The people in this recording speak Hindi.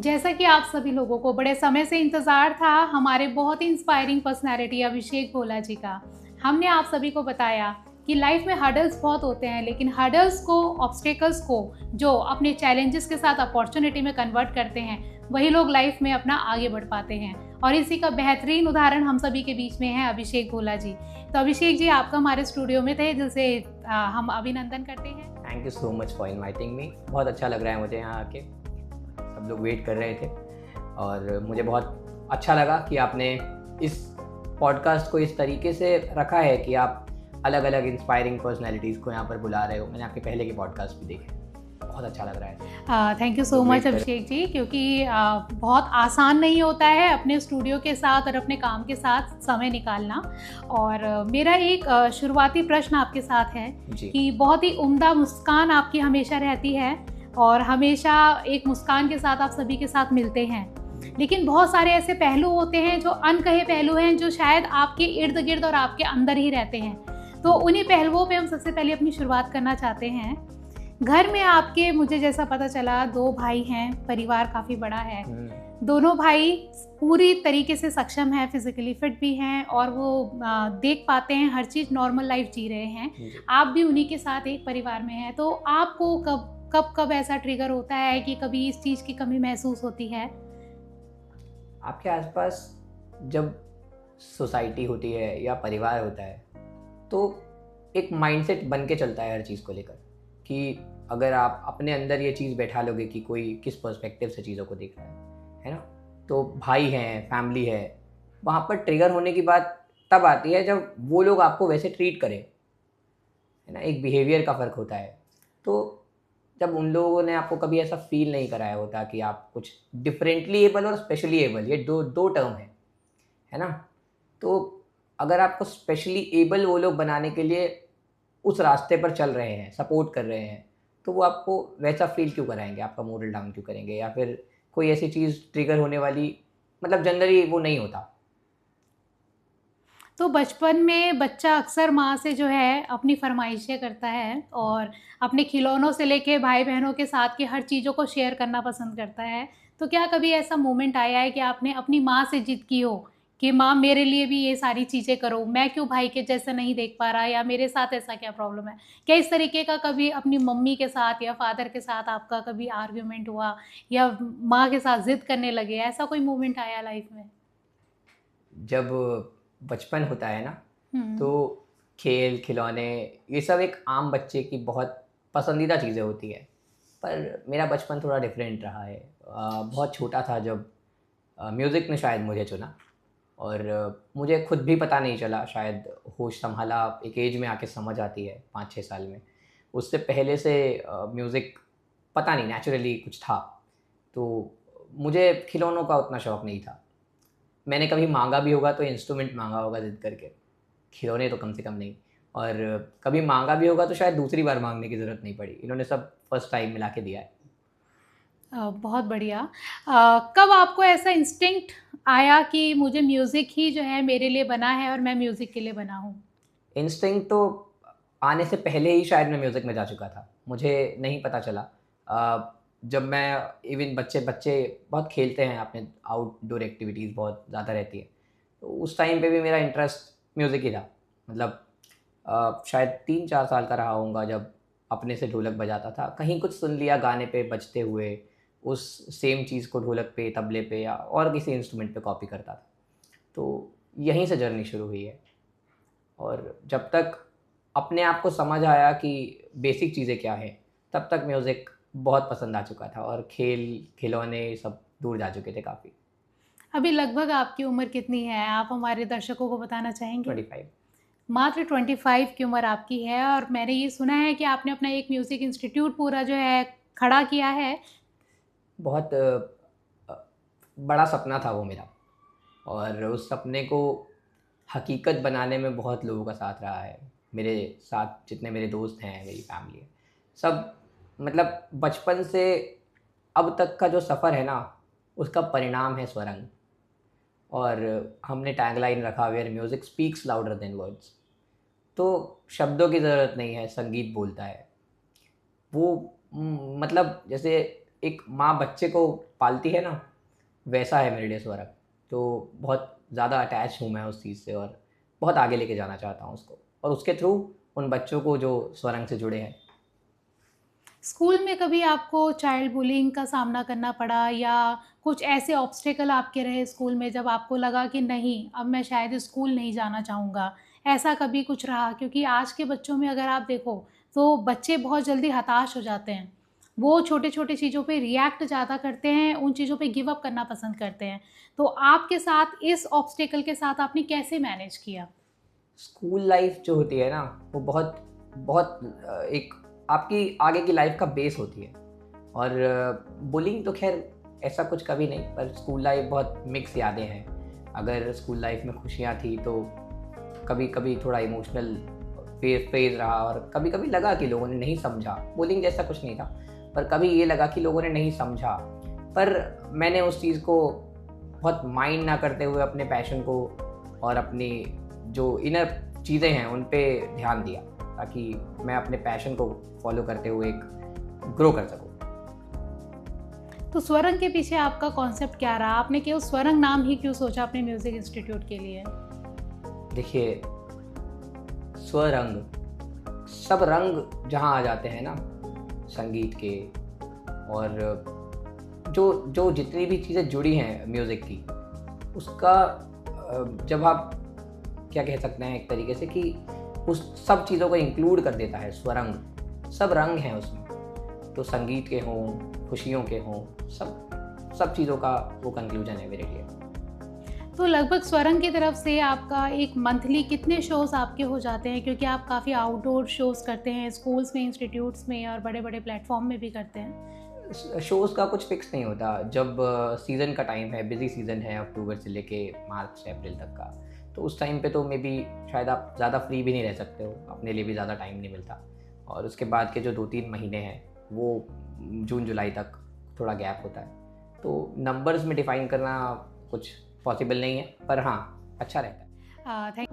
जैसा कि आप सभी लोगों को बड़े समय से इंतज़ार था हमारे बहुत ही इंस्पायरिंग पर्सनैलिटी अभिषेक भोला जी का। हमने आप सभी को बताया कि लाइफ में हर्डल्स बहुत होते हैं, लेकिन हर्डल्स को, ऑब्स्टेकल्स को जो अपने चैलेंजेस के साथ अपॉर्चुनिटी में कन्वर्ट करते हैं, वही लोग लाइफ में अपना आगे बढ़ पाते हैं। और इसी का बेहतरीन उदाहरण हम सभी के बीच में है अभिषेक भोला जी। तो अभिषेक जी, आपका हमारे स्टूडियो में तहे दिल से हम अभिनंदन करते हैं। Thank you so much for inviting me. बहुत अच्छा लग रहा है मुझे यहाँ आके। सब लोग वेट कर रहे थे और मुझे बहुत अच्छा लगा कि आपने इस पॉडकास्ट को इस तरीके से रखा है कि आप अलग अलग इंस्पायरिंग पर्सनैलिटीज़ को यहाँ पर बुला रहे हो। मैंने आपके पहले के पॉडकास्ट भी देखे, बहुत अच्छा लग रहा है। Thank you so much Abhishek ji, क्योंकि बहुत आसान नहीं होता है अपने स्टूडियो के साथ और अपने काम के साथ समय निकालना। और मेरा एक शुरुआती प्रश्न आपके साथ है कि बहुत ही उम्दा मुस्कान आपकी हमेशा रहती है और हमेशा एक मुस्कान के साथ आप सभी के साथ मिलते हैं, लेकिन बहुत सारे ऐसे पहलू होते हैं जो अनकहे पहलू हैं जो शायद आपके इर्द गिर्द और आपके अंदर ही रहते हैं। तो उन्हीं पहलुओं पे हम सबसे पहले अपनी शुरुआत करना चाहते हैं। घर में आपके, मुझे जैसा पता चला, 2 भाई हैं, परिवार काफ़ी बड़ा है। दोनों भाई पूरी तरीके से सक्षम हैं, फिजिकली फिट भी हैं और वो देख पाते हैं, हर चीज़ नॉर्मल लाइफ जी रहे हैं। आप भी उन्हीं के साथ एक परिवार में हैं, तो आपको कब ऐसा ट्रिगर होता है कि कभी इस चीज़ की कमी महसूस होती है? आपके आसपास जब सोसाइटी होती है या परिवार होता है तो एक माइंडसेट बन के चलता है हर चीज़ को लेकर, कि अगर आप अपने अंदर ये चीज़ बैठा लोगे कि कोई किस पर्सपेक्टिव से चीज़ों को देख रहा है ना। तो भाई हैं, फैमिली है, वहाँ पर ट्रिगर होने की बात तब आती है जब वो लोग आपको वैसे ट्रीट करें, है ना। एक बिहेवियर का फ़र्क होता है। तो जब उन लोगों ने आपको कभी ऐसा फील नहीं कराया होता कि आप कुछ डिफरेंटली एबल और स्पेशली एबल, ये दो टर्म है ना। तो अगर आपको स्पेशली एबल वो लोग बनाने के लिए उस रास्ते पर चल रहे हैं, सपोर्ट कर रहे हैं, तो वो आपको वैसा फील क्यों कराएंगे, आपका मोरल डाउन क्यों करेंगे, या फिर कोई ऐसी चीज़ ट्रिगर होने वाली, मतलब जनरली वो नहीं होता। तो बचपन में बच्चा अक्सर माँ से जो है अपनी फरमाइशें करता है और अपने खिलौनों से लेके भाई बहनों के साथ की हर चीज़ों को शेयर करना पसंद करता है। तो क्या कभी ऐसा मोमेंट आया है कि आपने अपनी माँ से जिद की हो कि माँ मेरे लिए भी ये सारी चीज़ें करो, मैं क्यों भाई के जैसे नहीं देख पा रहा, या मेरे साथ ऐसा क्या प्रॉब्लम है? क्या इस तरीके का कभी अपनी मम्मी के साथ या फादर के साथ आपका कभी आर्ग्यूमेंट हुआ या माँ के साथ जिद करने लगे, ऐसा कोई मोमेंट आया लाइफ में? जब बचपन होता है ना, तो खेल खिलौने ये सब एक आम बच्चे की बहुत पसंदीदा चीज़ें होती है। पर मेरा बचपन थोड़ा डिफरेंट रहा है। बहुत छोटा था जब म्यूज़िक ने शायद मुझे चुना, और मुझे खुद भी पता नहीं चला, शायद होश संभाला एक एज में आके समझ आती है 5-6 साल में। उससे पहले से म्यूज़िक पता नहीं, नेचुरली कुछ था। तो मुझे खिलौनों का उतना शौक़ नहीं था। मैंने कभी मांगा भी होगा तो इंस्ट्रूमेंट मांगा होगा ज़िद करके, खिलौने तो कम से कम नहीं। और कभी मांगा भी होगा तो शायद दूसरी बार मांगने की ज़रूरत नहीं पड़ी, इन्होंने सब फर्स्ट टाइम मिला के दिया है। बहुत बढ़िया। कब आपको ऐसा इंस्टिंक्ट आया कि मुझे म्यूज़िक ही जो है मेरे लिए बना है और मैं म्यूज़िक के लिए बना हूँ? इंस्टिंक्ट तो आने से पहले ही शायद मैं म्यूज़िक में जा चुका था, मुझे नहीं पता चला। जब मैं इवन बच्चे बहुत खेलते हैं, अपने आउटडोर एक्टिविटीज़ बहुत ज़्यादा रहती है, तो उस टाइम पे भी मेरा इंटरेस्ट म्यूज़िक ही था। मतलब शायद 3-4 साल का रहा होऊंगा जब अपने से ढोलक बजाता था, कहीं कुछ सुन लिया गाने पे बजते हुए, उस सेम चीज़ को ढोलक पे, तबले पे या और किसी इंस्ट्रूमेंट पे कॉपी करता था। तो यहीं से जर्नी शुरू हुई है। और जब तक अपने आप को समझ आया कि बेसिक चीज़ें क्या हैं, तब तक म्यूज़िक बहुत पसंद आ चुका था और खेल खिलौने सब दूर जा चुके थे काफ़ी। अभी लगभग आपकी उम्र कितनी है? आप हमारे दर्शकों को बताना चाहेंगे? 25। मात्र 25 की उम्र आपकी है और मैंने ये सुना है कि आपने अपना एक म्यूज़िक इंस्टीट्यूट पूरा जो है खड़ा किया है। बहुत बड़ा सपना था वो मेरा, और उस सपने को हकीकत बनाने में बहुत लोगों का साथ रहा है। मेरे साथ जितने मेरे दोस्त हैं, मेरी फैमिली है, सब, मतलब बचपन से अब तक का जो सफ़र है ना, उसका परिणाम है स्वरंग। और हमने टैगलाइन रखा, where music speaks louder than words. तो शब्दों की ज़रूरत नहीं है, संगीत बोलता है। वो मतलब जैसे एक माँ बच्चे को पालती है ना, वैसा है मेरे लिए स्वरंग। तो बहुत ज़्यादा अटैच हूँ मैं उस चीज़ से, और बहुत आगे लेके जाना चाहता हूँ उसको, और उसके थ्रू उन बच्चों को जो स्वरंग से जुड़े हैं। स्कूल में कभी आपको चाइल्ड बुलिंग का सामना करना पड़ा, या कुछ ऐसे ऑब्स्टेकल आपके रहे स्कूल में जब आपको लगा कि नहीं, अब मैं शायद स्कूल नहीं जाना चाहूँगा, ऐसा कभी कुछ रहा? क्योंकि आज के बच्चों में अगर आप देखो तो बच्चे बहुत जल्दी हताश हो जाते हैं। वो छोटे-छोटे चीज़ों पे रिएक्ट ज़्यादा करते हैं, उन चीज़ों पे गिव अप करना पसंद करते हैं। तो आपके साथ इस ऑब्स्टेकल के साथ आपने कैसे मैनेज किया? स्कूल लाइफ जो होती है ना, वो बहुत बहुत एक आपकी आगे की लाइफ का बेस होती है। और बुलिंग तो खैर ऐसा कुछ कभी नहीं, पर स्कूल लाइफ बहुत मिक्स यादें हैं। अगर स्कूल लाइफ में खुशियाँ थी तो कभी कभी थोड़ा इमोशनल फेज रहा, और कभी कभी लगा कि लोगों ने नहीं समझा। बुलिंग जैसा कुछ नहीं था, पर कभी ये लगा कि लोगों ने नहीं समझा। पर मैंने उस चीज़ को बहुत माइंड ना करते हुए अपने पैशन को और अपनी जो इनर चीज़ें हैं उन पे ध्यान दिया, ताकि मैं अपने पैशन को फॉलो करते हुए एक ग्रो कर सकूं। तो स्वरंग के पीछे आपका कॉन्सेप्ट क्या रहा? आपने केवल स्वरंग नाम ही क्यों सोचा अपने म्यूज़िक इंस्टीट्यूट के लिए? देखिए, स्वरंग, सब रंग जहाँ आ जाते हैं ना संगीत के, और जो जो जितनी भी चीज़ें जुड़ी हैं म्यूज़िक की, उसका जब आप क्या कह सकते हैं एक तरीके से, कि उस सब चीज़ों को इंक्लूड कर देता है स्वरंग। सब रंग हैं उसमें, तो संगीत के हों, खुशियों के हों, सब चीज़ों का वो कंक्लूजन है मेरे लिए। तो लगभग स्वरंग की तरफ से आपका एक मंथली कितने शोज़ आपके हो जाते हैं? क्योंकि आप काफ़ी आउटडोर शोज़ करते हैं, स्कूल्स में, इंस्टीट्यूट्स में और बड़े-बड़े प्लेटफ़ॉर्म में भी करते हैं। शोज़ का कुछ फिक्स नहीं होता। जब सीज़न का टाइम है, बिज़ी सीज़न है अक्टूबर से लेके मार्च से अप्रैल तक का, तो उस टाइम पे तो मे बी शायद आप ज़्यादा फ्री भी नहीं रह सकते हो, अपने लिए भी ज़्यादा टाइम नहीं मिलता। और उसके बाद के जो 2-3 महीने हैं, वो जून जुलाई तक थोड़ा गैप होता है। तो नंबर्स में डिफ़ाइन करना कुछ पॉसिबल नहीं है, पर हाँ, अच्छा रहता है। थैंक